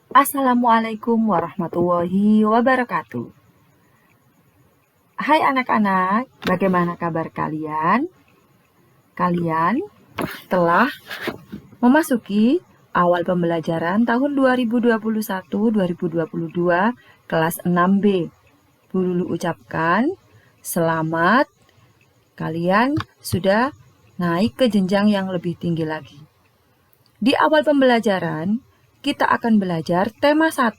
Assalamualaikum warahmatullahi wabarakatuh. Hai anak-anak, bagaimana kabar kalian? Kalian telah memasuki awal pembelajaran tahun 2021-2022 kelas 6B. Bu Lulu ucapkan selamat, kalian sudah naik ke jenjang yang lebih tinggi lagi. Di awal pembelajaran, kita akan belajar tema 1,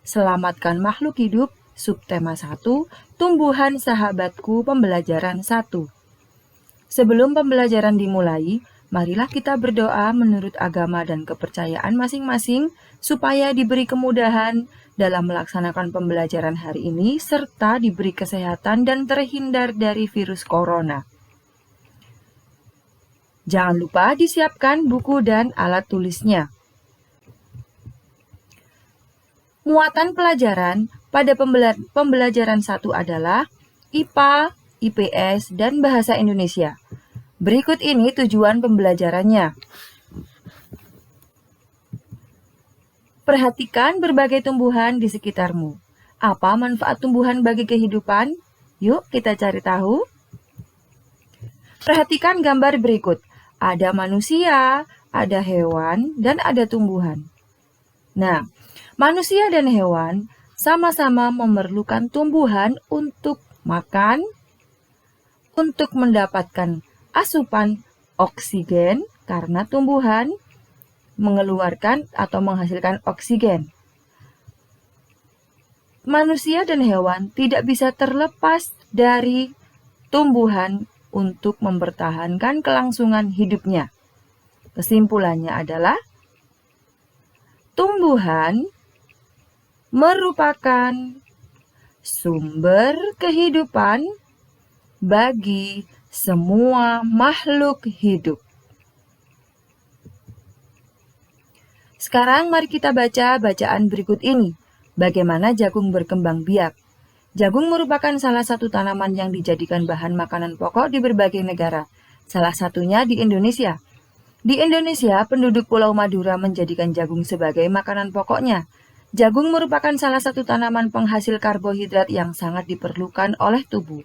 Selamatkan Makhluk Hidup, subtema 1, Tumbuhan Sahabatku, pembelajaran 1. Sebelum pembelajaran dimulai, marilah kita berdoa menurut agama dan kepercayaan masing-masing supaya diberi kemudahan dalam melaksanakan pembelajaran hari ini serta diberi kesehatan dan terhindar dari virus corona. Jangan lupa disiapkan buku dan alat tulisnya. Muatan pelajaran pada pembelajaran 1 adalah IPA, IPS, dan Bahasa Indonesia. Berikut ini tujuan pembelajarannya. Perhatikan berbagai tumbuhan di sekitarmu. Apa manfaat tumbuhan bagi kehidupan? Yuk kita cari tahu. Perhatikan gambar berikut. Ada manusia, ada hewan, dan ada tumbuhan. Nah, manusia dan hewan sama-sama memerlukan tumbuhan untuk makan, untuk mendapatkan asupan oksigen karena tumbuhan mengeluarkan atau menghasilkan oksigen. Manusia dan hewan tidak bisa terlepas dari tumbuhan untuk mempertahankan kelangsungan hidupnya. Kesimpulannya adalah tumbuhan merupakan sumber kehidupan bagi semua makhluk hidup. Sekarang mari kita baca bacaan berikut ini. Bagaimana jagung berkembang biak. Jagung merupakan salah satu tanaman yang dijadikan bahan makanan pokok di berbagai negara. Salah satunya di Indonesia. Di Indonesia, penduduk Pulau Madura menjadikan jagung sebagai makanan pokoknya. Jagung merupakan salah satu tanaman penghasil karbohidrat yang sangat diperlukan oleh tubuh.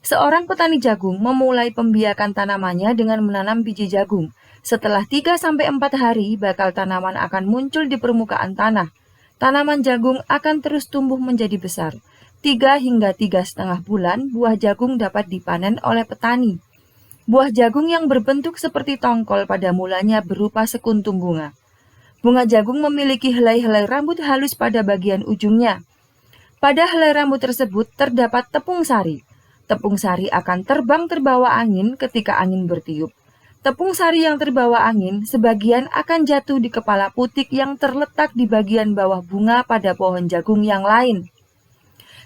Seorang petani jagung memulai pembiakan tanamannya dengan menanam biji jagung. Setelah 3-4 hari, bakal tanaman akan muncul di permukaan tanah. Tanaman jagung akan terus tumbuh menjadi besar. 3 hingga 3,5 bulan, buah jagung dapat dipanen oleh petani. Buah jagung yang berbentuk seperti tongkol pada mulanya berupa sekuntum bunga. Bunga jagung memiliki helai-helai rambut halus pada bagian ujungnya. Pada helai rambut tersebut terdapat tepung sari. Tepung sari akan terbang terbawa angin ketika angin bertiup. Tepung sari yang terbawa angin sebagian akan jatuh di kepala putik yang terletak di bagian bawah bunga pada pohon jagung yang lain.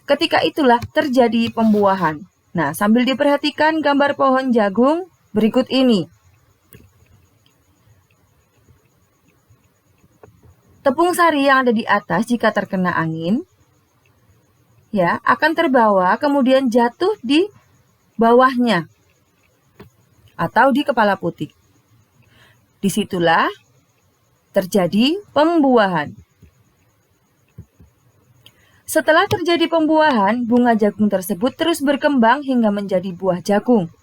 Ketika itulah terjadi pembuahan. Nah, sambil diperhatikan gambar pohon jagung berikut ini. Tepung sari yang ada di atas jika terkena angin akan terbawa kemudian jatuh di bawahnya atau di kepala putik. Disitulah terjadi pembuahan. Setelah terjadi pembuahan, bunga jagung tersebut terus berkembang hingga menjadi buah jagung.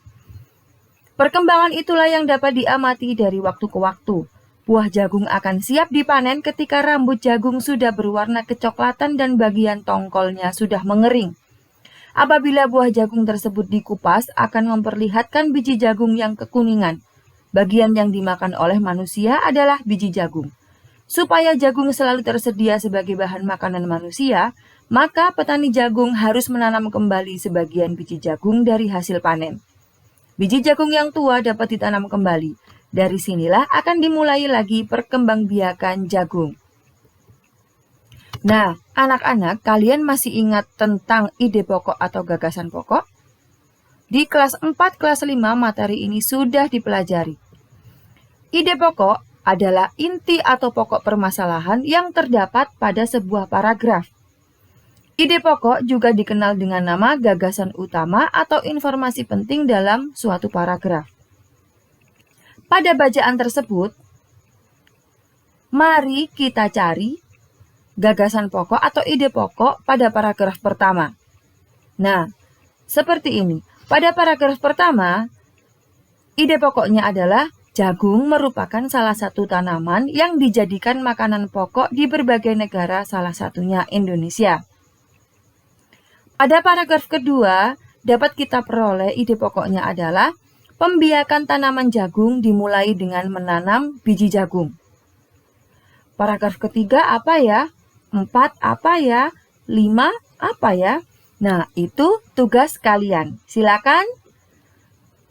Perkembangan itulah yang dapat diamati dari waktu ke waktu. Buah jagung akan siap dipanen ketika rambut jagung sudah berwarna kecoklatan dan bagian tongkolnya sudah mengering. Apabila buah jagung tersebut dikupas, akan memperlihatkan biji jagung yang kekuningan. Bagian yang dimakan oleh manusia adalah biji jagung. Supaya jagung selalu tersedia sebagai bahan makanan manusia, maka petani jagung harus menanam kembali sebagian biji jagung dari hasil panen. Biji jagung yang tua dapat ditanam kembali. Dari sinilah akan dimulai lagi perkembangbiakan jagung. Nah, anak-anak, kalian masih ingat tentang ide pokok atau gagasan pokok? Di kelas 4, kelas 5, materi ini sudah dipelajari. Ide pokok adalah inti atau pokok permasalahan yang terdapat pada sebuah paragraf. Ide pokok juga dikenal dengan nama gagasan utama atau informasi penting dalam suatu paragraf. Pada bacaan tersebut, Mari kita cari gagasan pokok atau ide pokok pada paragraf pertama. Nah, seperti ini. Pada paragraf pertama, ide pokoknya adalah jagung merupakan salah satu tanaman yang dijadikan makanan pokok di berbagai negara, salah satunya Indonesia. Pada paragraf kedua, dapat kita peroleh ide pokoknya adalah pembiakan tanaman jagung dimulai dengan menanam biji jagung. Paragraf ketiga apa ya? 4 apa ya? 5 apa ya? Nah, itu tugas kalian. Silakan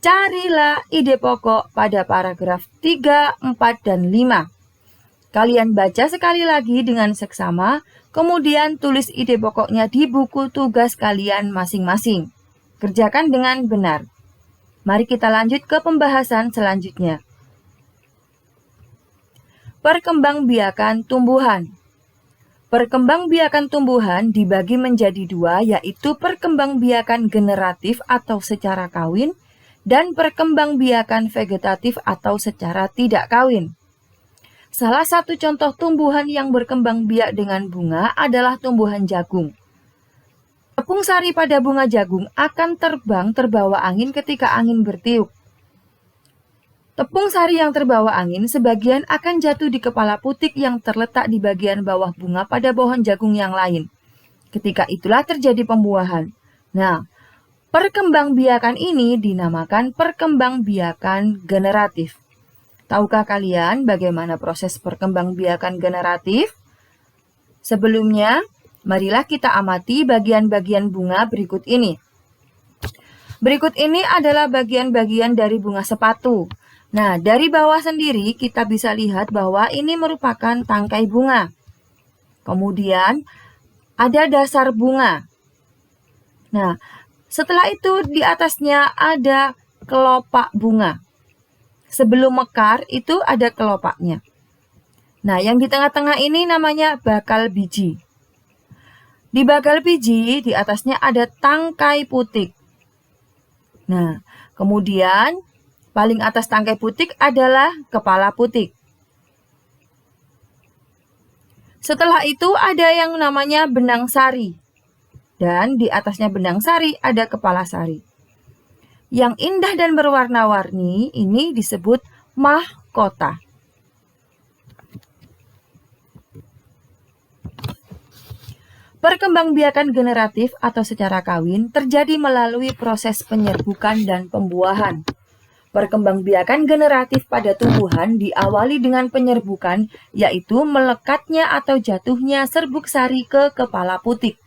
carilah ide pokok pada paragraf 3, 4, dan 5. Kalian baca sekali lagi dengan seksama, kemudian tulis ide pokoknya di buku tugas kalian masing-masing. Kerjakan dengan benar. Mari kita lanjut ke pembahasan selanjutnya. Perkembangbiakan tumbuhan. Perkembangbiakan tumbuhan dibagi menjadi dua, yaitu perkembangbiakan generatif atau secara kawin dan perkembangbiakan vegetatif atau secara tidak kawin. Salah satu contoh tumbuhan yang berkembang biak dengan bunga adalah tumbuhan jagung. Tepung sari pada bunga jagung akan terbang terbawa angin ketika angin bertiup. Tepung sari yang terbawa angin sebagian akan jatuh di kepala putik yang terletak di bagian bawah bunga pada pohon jagung yang lain. Ketika itulah terjadi pembuahan. Nah, perkembangbiakan ini dinamakan perkembangbiakan generatif. Tahukah kalian bagaimana proses perkembangbiakan generatif? Sebelumnya, marilah kita amati bagian-bagian bunga berikut ini. Berikut ini adalah bagian-bagian dari bunga sepatu. Nah, dari bawah sendiri kita bisa lihat bahwa ini merupakan tangkai bunga. Kemudian ada dasar bunga. Nah, setelah itu di atasnya ada kelopak bunga. Sebelum mekar itu ada kelopaknya. Nah, yang di tengah-tengah ini namanya bakal biji. Di bakal biji di atasnya ada tangkai putik. Nah, kemudian paling atas tangkai putik adalah kepala putik. Setelah itu ada yang namanya benang sari. Dan di atasnya benang sari ada kepala sari. Yang indah dan berwarna-warni ini disebut mahkota. Perkembangbiakan generatif atau secara kawin terjadi melalui proses penyerbukan dan pembuahan. Perkembangbiakan generatif pada tumbuhan diawali dengan penyerbukan, yaitu melekatnya atau jatuhnya serbuk sari ke kepala putik.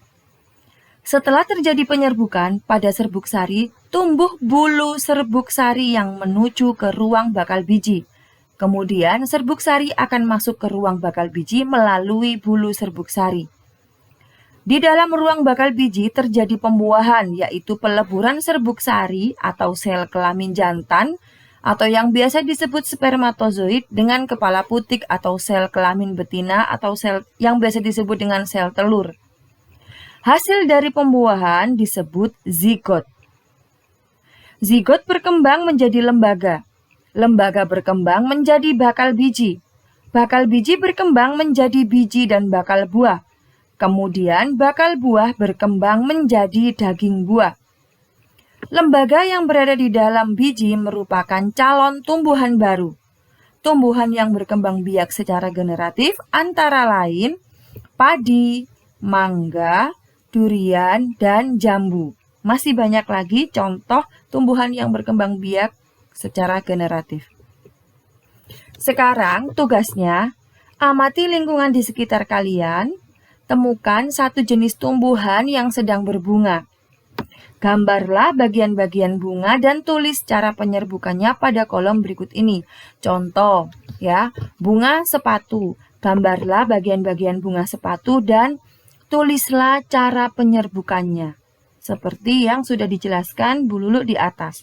Setelah terjadi penyerbukan pada serbuk sari, tumbuh bulu serbuk sari yang menuju ke ruang bakal biji. Kemudian serbuk sari akan masuk ke ruang bakal biji melalui bulu serbuk sari. Di dalam ruang bakal biji terjadi pembuahan, yaitu peleburan serbuk sari atau sel kelamin jantan, atau yang biasa disebut spermatozoid dengan kepala putik atau sel kelamin betina atau sel yang biasa disebut dengan sel telur. Hasil dari pembuahan disebut zigot. Zigot berkembang menjadi lembaga. Lembaga berkembang menjadi bakal biji. Bakal biji berkembang menjadi biji dan bakal buah. Kemudian bakal buah berkembang menjadi daging buah. Lembaga yang berada di dalam biji merupakan calon tumbuhan baru. Tumbuhan yang berkembang biak secara generatif antara lain padi, mangga, durian, dan jambu. Masih banyak lagi contoh tumbuhan yang berkembang biak secara generatif. Sekarang tugasnya, amati lingkungan di sekitar kalian. Temukan satu jenis tumbuhan yang sedang berbunga. Gambarlah bagian-bagian bunga dan tulis cara penyerbukannya pada kolom berikut ini. Contoh, ya, bunga sepatu. Gambarlah bagian-bagian bunga sepatu dan tulislah cara penyerbukannya. Seperti yang sudah dijelaskan Bu Lulu di atas.